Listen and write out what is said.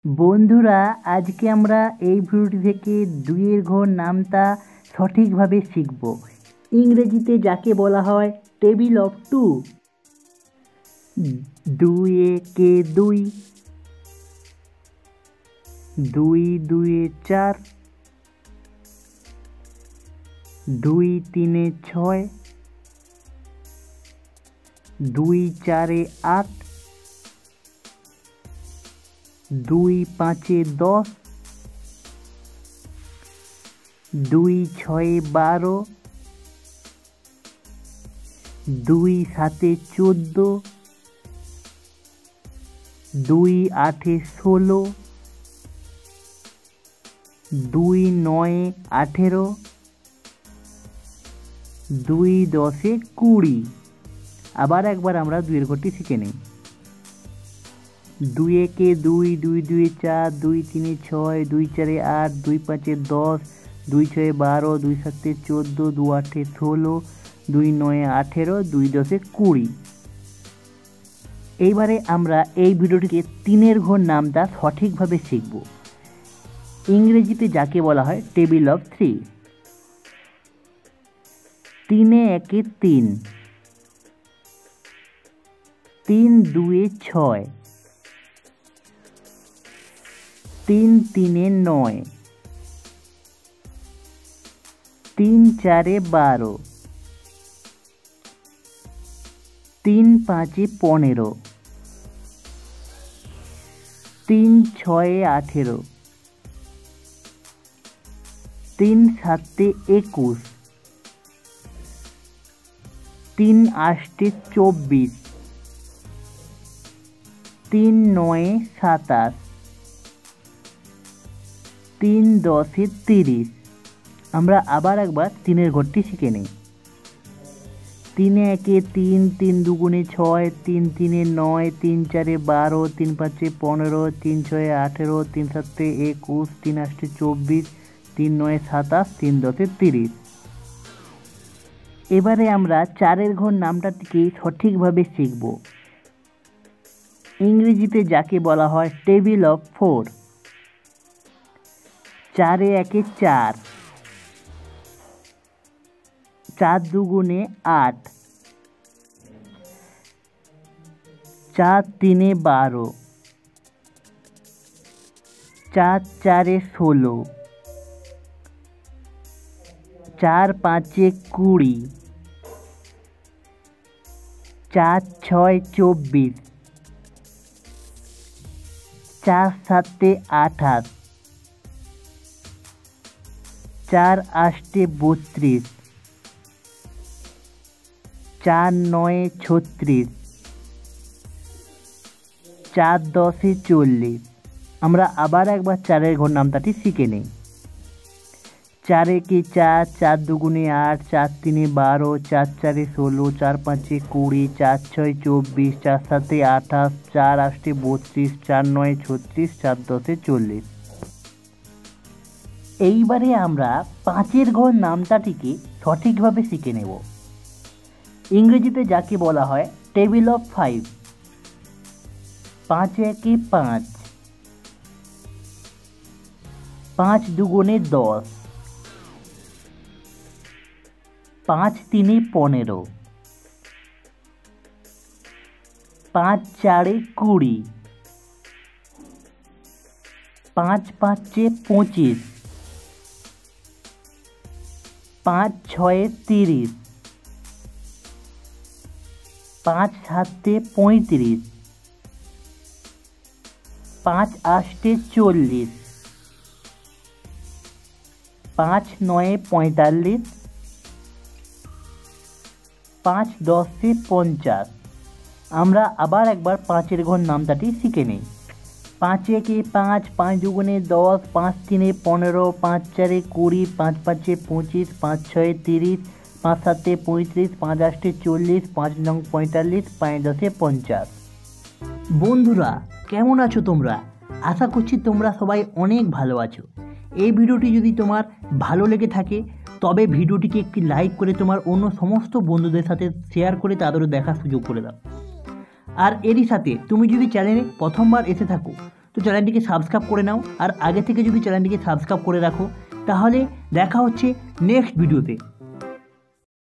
বন্ধুরা, আজকে আমরা এই ভিডিওটি থেকে দুইয়ের ঘর নামটা সঠিকভাবে শিখব। ইংরেজিতে যাকে বলা হয় টেবিল অফ টু। দুই একে দুই, দুই দুয়ে চার, দুই তিনে ছয়, দুই চারে আট, দুই পাঁচে 10, দুই ছয়ে 12, দুই সাতে 14, দুই আটে 16, দুই নয়ে 18, দুই দশে 20। আবার একবার আমরা দুইয়ের ঘরটি শিখে নিই। দুই একে দুই, দুই দুয়ে চার, দুই তিনে ছয়, দুই চারে আট, দুই পাঁচে 10, দুই ছয়ে 12, দুই সাতে 14, দু আটে 16, দুই নয়ে 18, দুই দশে 20। এইবারে আমরা এই ভিডিওটিকে তিনের ঘর নামটা সঠিকভাবে শিখব। ইংরেজিতে যাকে বলা হয় টেবিল অফ থ্রি। তিনে একে তিন, তিন দুয়ে ছয়, তিন তিনে 9, তিন চারে 12, তিন পাঁচে 15, তিন ছয়ে 18, তিন সাতে 21, তিন আষ্টে 24, তিন নয়ে 27, তিন দশে 30। আমরা আবার একবার তিনের ঘরটি শিখে নিই। তিনে একে তিন, তিন দুগুণে 6, তিন তিনে 9, তিন চারে 12, তিন পাঁচে 15, তিন ছয়ে 18, তিন সাতে 21, তিন আষ্টে 24, তিন নয়ে 27, তিন দশে 30। এবারে আমরা চারের ঘর নামটাকে সঠিকভাবে শিখব। ইংরেজিতে যাকে বলা হয় টেবিল অফ ফোর। চারে একে 4, চার দুগুণে 8, চার তিনে 12, চার চারে 16, চার পাঁচে 20, চার ছয় 24, চার সাতে 28, চার আষ্টে 32, চার নয়ে 36, চার দশে 40। আমরা আবার একবার চারের ঘর নামটাটি শিখে নিই। চার একে 4, চার দুগুণে 8, চার তিনে 12, চার চারে 16, চার পাঁচে 20, চার ছয় 24, চার সাতে 28, চার আষ্টে 32, চার নয়ে 36, চার দশে 40। এইবারে আমরা পাঁচের ঘর নামটাটিকে সঠিকভাবে শিখে নেব। ইংরেজিতে যাকে বলা হয় টেবিল অফ ফাইভ। পাঁচ একে 5, পাঁচ দুগুণে 10, পাঁচ তিনে 15, পাঁচ চারে 20, পাঁচ পাঁচে 25, পাঁচ ছয়ে 30, পাঁচ সাতে 35, পাঁচ আষ্টে 40, পাঁচ নয়ে 45, পাঁচ দশে 50। আমরা আবার একবার পাঁচের ঘর নামটাটি শিখে নিই। পাঁচ একে 5, পাঁচ দুগুণে 10, পাঁচ তিনে 15, পাঁচ চারে 20, পাঁচ পাঁচে 25, পাঁচ ছয়ে 30, পাঁচ সাতে 35, পাঁচ আষ্টে 40, পাঁচ নং 45, পাঁচ দশে 50। বন্ধুরা, কেমন আছো তোমরা? আশা করছি তোমরা সবাই অনেক ভালো আছো। এই ভিডিওটি যদি তোমার ভালো লেগে থাকে তবে ভিডিওটিকে একটি লাইক করে তোমার অন্য সমস্ত বন্ধুদের সাথে শেয়ার করে তাদেরও দেখার সুযোগ করে দাও। আর এরই সাথে তুমি যদি চ্যানেলে প্রথমবার এসে থাকো তো চ্যানেলটিকে সাবস্ক্রাইব করে নাও, আর আগে থেকে যদি চ্যানেলটিকে সাবস্ক্রাইব করে রাখো তাহলে দেখা হচ্ছে নেক্সট ভিডিওতে।